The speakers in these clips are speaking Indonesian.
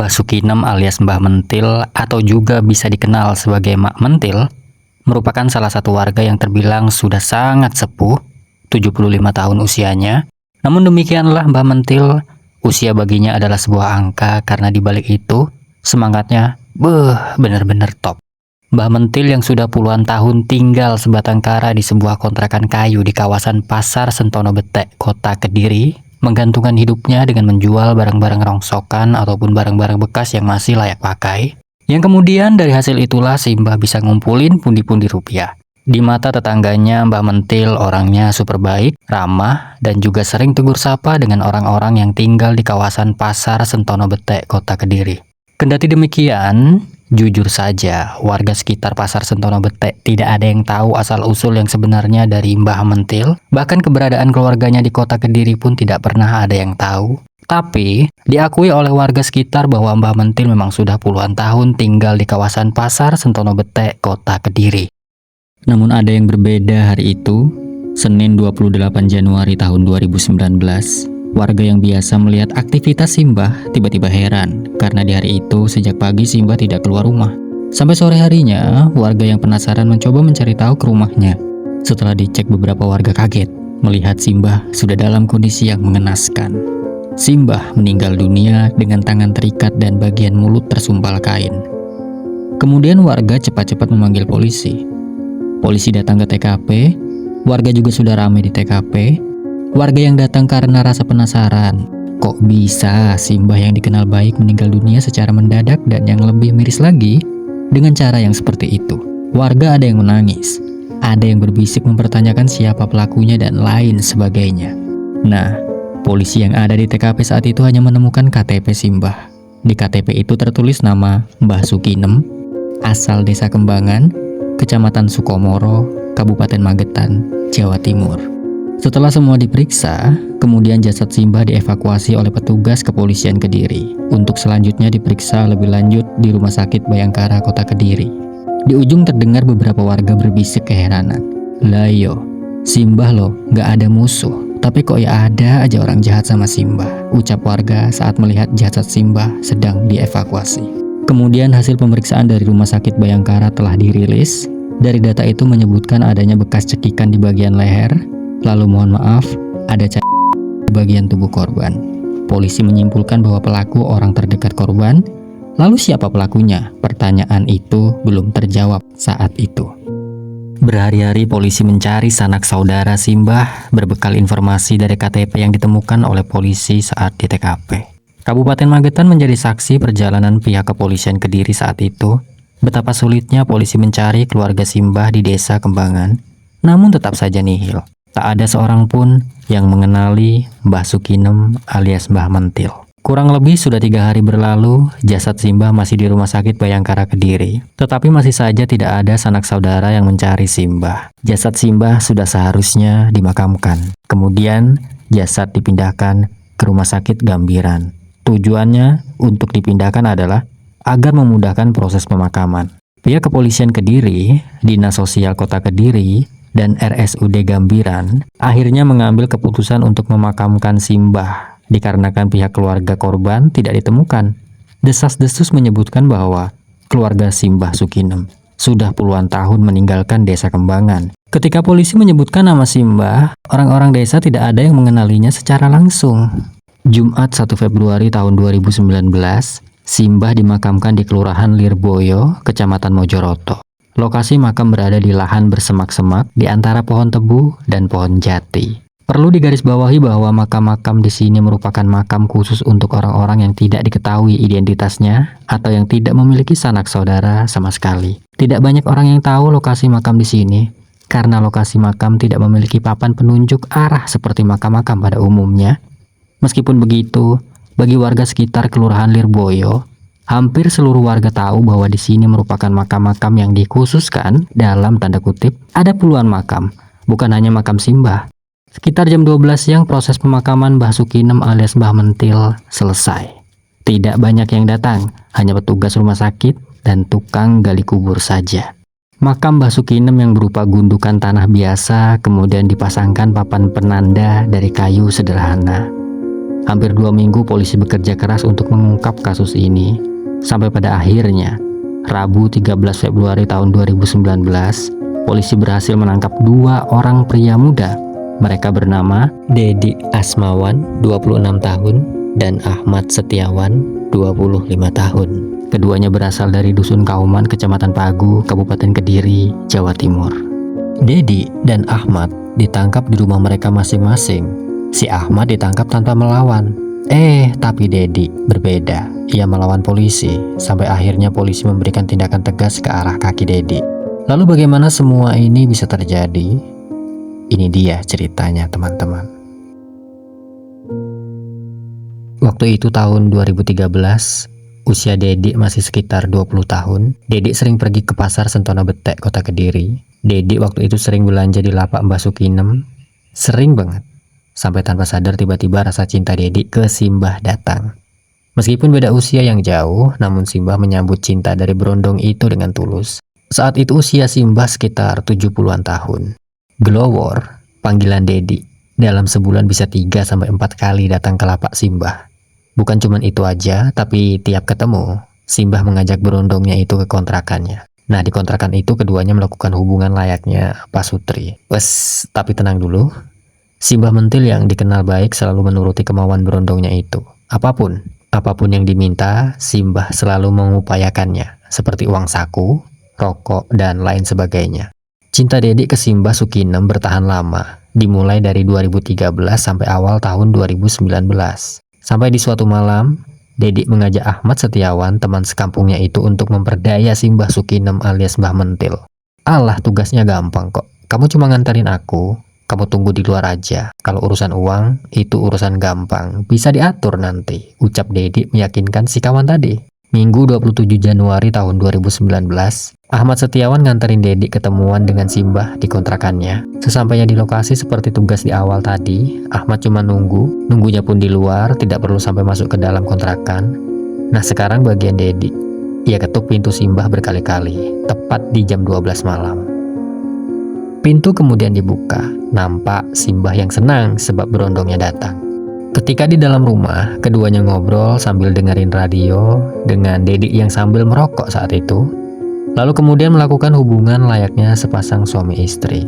Mbah Sukinem alias Mbah Mentil atau juga bisa dikenal sebagai Mak Mentil merupakan salah satu warga yang terbilang sudah sangat sepuh, 75 tahun usianya. Namun demikianlah Mbah Mentil, usia baginya adalah sebuah angka karena dibalik itu semangatnya bener-bener top. Mbah Mentil yang sudah puluhan tahun tinggal sebatang kara di sebuah kontrakan kayu di kawasan Pasar Sentono Betek, Kota Kediri, menggantungkan hidupnya dengan menjual barang-barang rongsokan ataupun barang-barang bekas yang masih layak pakai. Yang kemudian dari hasil itulah si Mbah bisa ngumpulin pundi-pundi rupiah. Di mata tetangganya, Mbah Mentil orangnya super baik, ramah, dan juga sering tegur sapa dengan orang-orang yang tinggal di kawasan Pasar Sentono Betek, Kota Kediri. Kendati demikian, jujur saja, warga sekitar Pasar Sentono Betek tidak ada yang tahu asal-usul yang sebenarnya dari Mbah Mentil. Bahkan keberadaan keluarganya di Kota Kediri pun tidak pernah ada yang tahu. Tapi, diakui oleh warga sekitar bahwa Mbah Mentil memang sudah puluhan tahun tinggal di kawasan Pasar Sentono Betek, Kota Kediri. Namun ada yang berbeda hari itu, Senin 28 Januari tahun 2019. Warga yang biasa melihat aktivitas Simbah tiba-tiba heran karena di hari itu sejak pagi Simbah tidak keluar rumah. Sampai sore harinya, warga yang penasaran mencoba mencari tahu ke rumahnya. Setelah dicek, beberapa warga kaget melihat Simbah sudah dalam kondisi yang mengenaskan. Simbah meninggal dunia dengan tangan terikat dan bagian mulut tersumpal kain. Kemudian warga cepat-cepat memanggil polisi. Polisi datang ke TKP, warga juga sudah ramai di TKP. Warga yang datang karena rasa penasaran, kok bisa Simbah yang dikenal baik meninggal dunia secara mendadak dan yang lebih miris lagi, dengan cara yang seperti itu. Warga ada yang menangis, ada yang berbisik mempertanyakan siapa pelakunya dan lain sebagainya. Nah, polisi yang ada di TKP saat itu hanya menemukan KTP Simbah. Di KTP itu tertulis nama Mbah Sukinem, asal Desa Kembangan, Kecamatan Sukomoro, Kabupaten Magetan, Jawa Timur. Setelah semua diperiksa, kemudian jasad Simbah dievakuasi oleh petugas kepolisian Kediri untuk selanjutnya diperiksa lebih lanjut di Rumah Sakit Bayangkara Kota Kediri. Di ujung terdengar beberapa warga berbisik keheranan. Lah yo, Simbah loh, gak ada musuh, tapi kok ya ada aja orang jahat sama Simbah, ucap warga saat melihat jasad Simbah sedang dievakuasi. Kemudian hasil pemeriksaan dari Rumah Sakit Bayangkara telah dirilis. Dari data itu menyebutkan adanya bekas cekikan di bagian leher. Lalu mohon maaf, ada di bagian tubuh korban. Polisi menyimpulkan bahwa pelaku orang terdekat korban. Lalu siapa pelakunya? Pertanyaan itu belum terjawab saat itu. Berhari-hari polisi mencari sanak saudara Simbah berbekal informasi dari KTP yang ditemukan oleh polisi saat di TKP. Kabupaten Magetan menjadi saksi perjalanan pihak kepolisian Kediri saat itu. Betapa sulitnya polisi mencari keluarga Simbah di Desa Kembangan, namun tetap saja nihil. Tak ada seorang pun yang mengenali Mbah Sukinem alias Mbah Mentil. Kurang lebih sudah 3 hari berlalu, jasad Simbah masih di Rumah Sakit Bayangkara Kediri. Tetapi masih saja tidak ada sanak saudara yang mencari Simbah. Jasad Simbah sudah seharusnya dimakamkan. Kemudian jasad dipindahkan ke Rumah Sakit Gambiran. Tujuannya untuk dipindahkan adalah agar memudahkan proses pemakaman. Pihak kepolisian Kediri, Dinas Sosial Kota Kediri, dan RSUD Gambiran akhirnya mengambil keputusan untuk memakamkan Simbah dikarenakan pihak keluarga korban tidak ditemukan. Desas-desus menyebutkan bahwa keluarga Simbah Sukinem sudah puluhan tahun meninggalkan Desa Kembangan. Ketika polisi menyebutkan nama Simbah, orang-orang desa tidak ada yang mengenalinya secara langsung. Jumat 1 Februari tahun 2019, Simbah dimakamkan di Kelurahan Lirboyo, Kecamatan Mojoroto. Lokasi makam berada di lahan bersemak-semak di antara pohon tebu dan pohon jati. Perlu digarisbawahi bahwa makam-makam di sini merupakan makam khusus untuk orang-orang yang tidak diketahui identitasnya atau yang tidak memiliki sanak saudara sama sekali. Tidak banyak orang yang tahu lokasi makam di sini karena lokasi makam tidak memiliki papan penunjuk arah seperti makam-makam pada umumnya. Meskipun begitu, bagi warga sekitar Kelurahan Lirboyo, hampir seluruh warga tahu bahwa di sini merupakan makam-makam yang dikhususkan dalam tanda kutip ada puluhan makam, bukan hanya makam Simbah. Sekitar jam 12 siang proses pemakaman Mbah Sukinem alias Mbah Mentil selesai. Tidak banyak yang datang, hanya petugas rumah sakit dan tukang gali kubur saja. Makam Mbah Sukinem yang berupa gundukan tanah biasa kemudian dipasangkan papan penanda dari kayu sederhana. Hampir 2 minggu polisi bekerja keras untuk mengungkap kasus ini. Sampai pada akhirnya, Rabu 13 Februari tahun 2019, polisi berhasil menangkap 2 orang pria muda. Mereka bernama Dedi Asmawan, 26 tahun, dan Ahmad Setiawan, 25 tahun. Keduanya berasal dari Dusun Kauman, Kecamatan Pagu, Kabupaten Kediri, Jawa Timur. Dedi dan Ahmad ditangkap di rumah mereka masing-masing. Si Ahmad ditangkap tanpa melawan. Tapi Dedi berbeda. Ia melawan polisi, sampai akhirnya polisi memberikan tindakan tegas ke arah kaki Dedi. Lalu bagaimana semua ini bisa terjadi? Ini dia ceritanya, teman-teman. Waktu itu tahun 2013, usia Dedi masih sekitar 20 tahun. Dedi sering pergi ke pasar Sentona Betek, Kota Kediri. Dedi waktu itu sering belanja di lapak Mbah Sukinem. Sering banget. Sampai tanpa sadar tiba-tiba rasa cinta Dedi ke Simbah datang. Meskipun beda usia yang jauh, namun Simbah menyambut cinta dari berondong itu dengan tulus. Saat itu usia Simbah sekitar 70-an tahun. Glowor, panggilan Dedi, dalam sebulan bisa 3-4 kali datang ke lapak Simbah. Bukan cuma itu aja, tapi tiap ketemu, Simbah mengajak berondongnya itu ke kontrakannya. Nah, di kontrakan itu keduanya melakukan hubungan layaknya pasutri. Tapi tenang dulu. Simbah Mentil yang dikenal baik selalu menuruti kemauan berondongnya itu. Apapun yang diminta, Simbah selalu mengupayakannya, seperti uang saku, rokok, dan lain sebagainya. Cinta Dedi ke Simbah Sukinem bertahan lama, dimulai dari 2013 sampai awal tahun 2019. Sampai di suatu malam, Dedi mengajak Ahmad Setiawan, teman sekampungnya itu, untuk memperdaya Simbah Sukinem alias Mbah Mentil. Alah, tugasnya gampang kok. Kamu cuma nganterin aku. Kamu tunggu di luar aja. Kalau urusan uang, itu urusan gampang. Bisa diatur nanti, ucap Dedi meyakinkan si kawan tadi. Minggu 27 Januari tahun 2019, Ahmad Setiawan nganterin Dedi ketemuan dengan Simbah di kontrakannya. Sesampainya di lokasi seperti tugas di awal tadi, Ahmad cuma nunggunya pun di luar, tidak perlu sampai masuk ke dalam kontrakan. Nah, sekarang bagian Dedi. Ia ketuk pintu Simbah berkali-kali, tepat di jam 12 malam. Pintu kemudian dibuka, nampak Simbah yang senang sebab berondongnya datang. Ketika di dalam rumah, keduanya ngobrol sambil dengerin radio dengan Dedi yang sambil merokok saat itu. Lalu kemudian melakukan hubungan layaknya sepasang suami istri.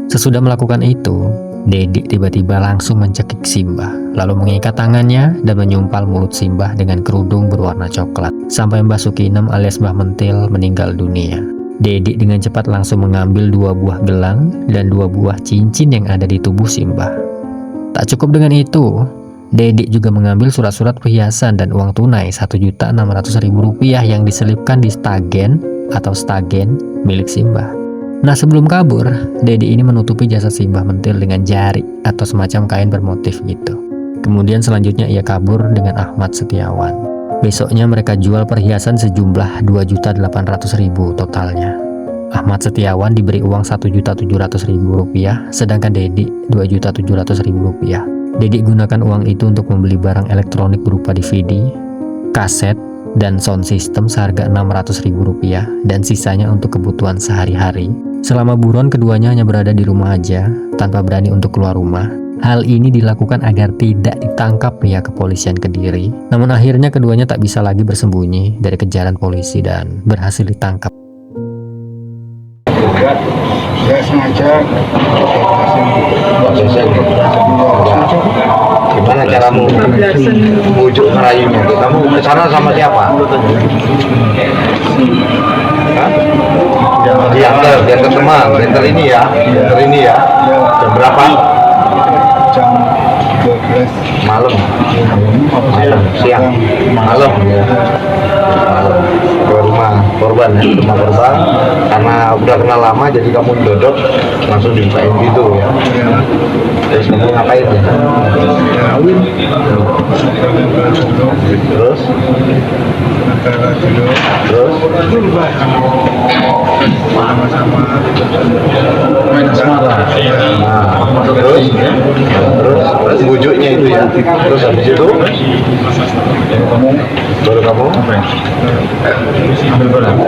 Sesudah melakukan itu, Dedi tiba-tiba langsung mencekik Simbah, lalu mengikat tangannya dan menyumpal mulut Simbah dengan kerudung berwarna coklat, sampai Mbah Sukinem alias Mbah Mentil meninggal dunia. Dedi dengan cepat langsung mengambil 2 buah gelang dan 2 buah cincin yang ada di tubuh Simbah. Tak cukup dengan itu, Dedi juga mengambil surat-surat perhiasan dan uang tunai Rp1.600.000 yang diselipkan di stagen milik Simbah. Nah, sebelum kabur, Dedi ini menutupi jasad Simbah Mentil dengan jari atau semacam kain bermotif gitu. Kemudian selanjutnya ia kabur dengan Ahmad Setiawan. Besoknya mereka jual perhiasan sejumlah Rp2.800.000 totalnya. Ahmad Setiawan diberi uang Rp1.700.000, sedangkan Dedi Rp2.700.000. Dedi gunakan uang itu untuk membeli barang elektronik berupa DVD, kaset, dan sound system seharga Rp600.000, dan sisanya untuk kebutuhan sehari-hari. Selama buron keduanya hanya berada di rumah aja, tanpa berani untuk keluar rumah. Hal ini dilakukan agar tidak ditangkap pihak kepolisian Kediri. Namun akhirnya keduanya tak bisa lagi bersembunyi dari kejaran polisi dan berhasil ditangkap. Saya sengaja gimana caramu bujuk merayunya? Kamu ke sana sama siapa? Hah? Diantar teman, diantar ini ya, Jam berapa? Jam 12 malam, siang, malam. Ke rumah korban ya, rumah korban. Karena udah kenal lama, jadi kamu dodok langsung dibukain gitu ya. Terus kamu ngapain ya? Terus sama-sama main asmara. Nah, terus bujuknya itu ya. Terus habis itu baru kamu ambil barang.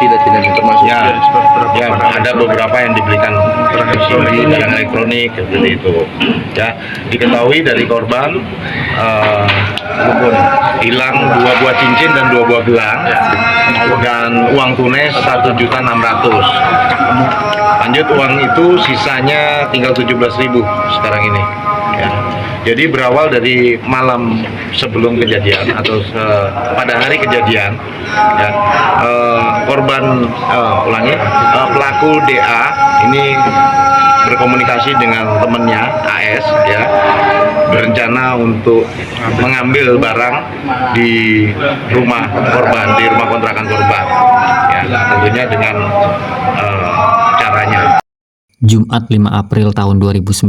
tidak termasuk Ya, beberapa Ya, ada beberapa yang dibelikan di barang elektronik seperti itu. Ya, diketahui dari korban hilang 2 buah cincin dan 2 buah gelang dan uang tunai 1.600.000. Lanjut uang itu sisanya tinggal 17.000 sekarang ini. Ya. Jadi berawal dari malam sebelum kejadian atau pada hari kejadian, ya, pelaku DA ini berkomunikasi dengan temannya AS, ya, berencana untuk mengambil barang di rumah korban, di rumah kontrakan korban, ya, tentunya dengan caranya. Jumat 5 April tahun 2019,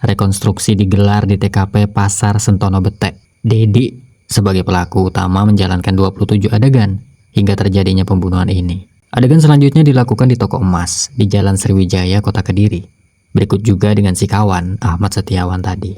rekonstruksi digelar di TKP Pasar Sentono Betek. Dedi sebagai pelaku utama menjalankan 27 adegan hingga terjadinya pembunuhan ini. Adegan selanjutnya dilakukan di toko emas di Jalan Sriwijaya, Kota Kediri. Berikut juga dengan si kawan Ahmad Setiawan tadi.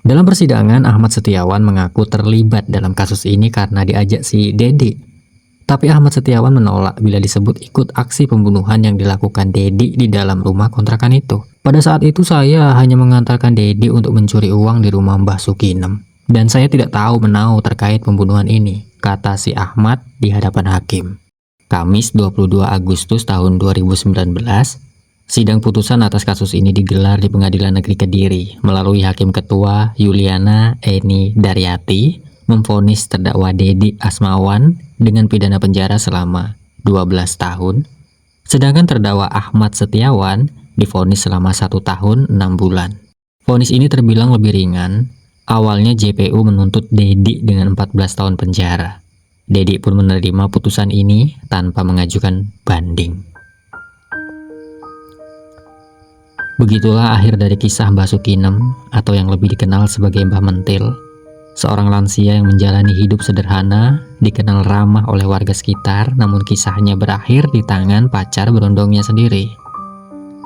Dalam persidangan, Ahmad Setiawan mengaku terlibat dalam kasus ini karena diajak si Dedi. Tapi Ahmad Setiawan menolak bila disebut ikut aksi pembunuhan yang dilakukan Dedi di dalam rumah kontrakan itu. Pada saat itu saya hanya mengantarkan Dedi untuk mencuri uang di rumah Mbah Sukinem. Dan saya tidak tahu menau terkait pembunuhan ini, kata si Ahmad di hadapan hakim. Kamis 22 Agustus tahun 2019, sidang putusan atas kasus ini digelar di Pengadilan Negeri Kediri melalui Hakim Ketua Yuliana Eni Daryati memvonis terdakwa Dedi Asmawan dengan pidana penjara selama 12 tahun, sedangkan terdakwa Ahmad Setiawan divonis selama 1 tahun 6 bulan. Vonis ini terbilang lebih ringan. Awalnya JPU menuntut Dedi dengan 14 tahun penjara. Dedi pun menerima putusan ini tanpa mengajukan banding. Begitulah akhir dari kisah Mbah Sukinem atau yang lebih dikenal sebagai Mbah Mentil. Seorang lansia yang menjalani hidup sederhana, dikenal ramah oleh warga sekitar, namun kisahnya berakhir di tangan pacar berondongnya sendiri.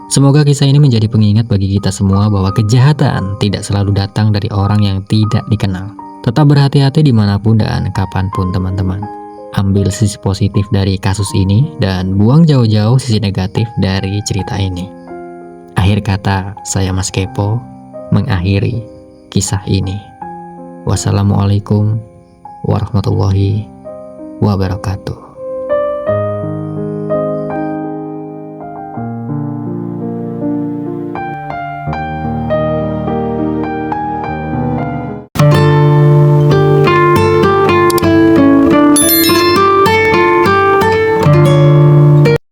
Semoga kisah ini menjadi pengingat bagi kita semua bahwa kejahatan tidak selalu datang dari orang yang tidak dikenal. Tetap berhati-hati dimanapun dan kapanpun teman-teman. Ambil sisi positif dari kasus ini dan buang jauh-jauh sisi negatif dari cerita ini. Akhir kata, saya Mas Kepo mengakhiri kisah ini. Wassalamualaikum warahmatullahi wabarakatuh.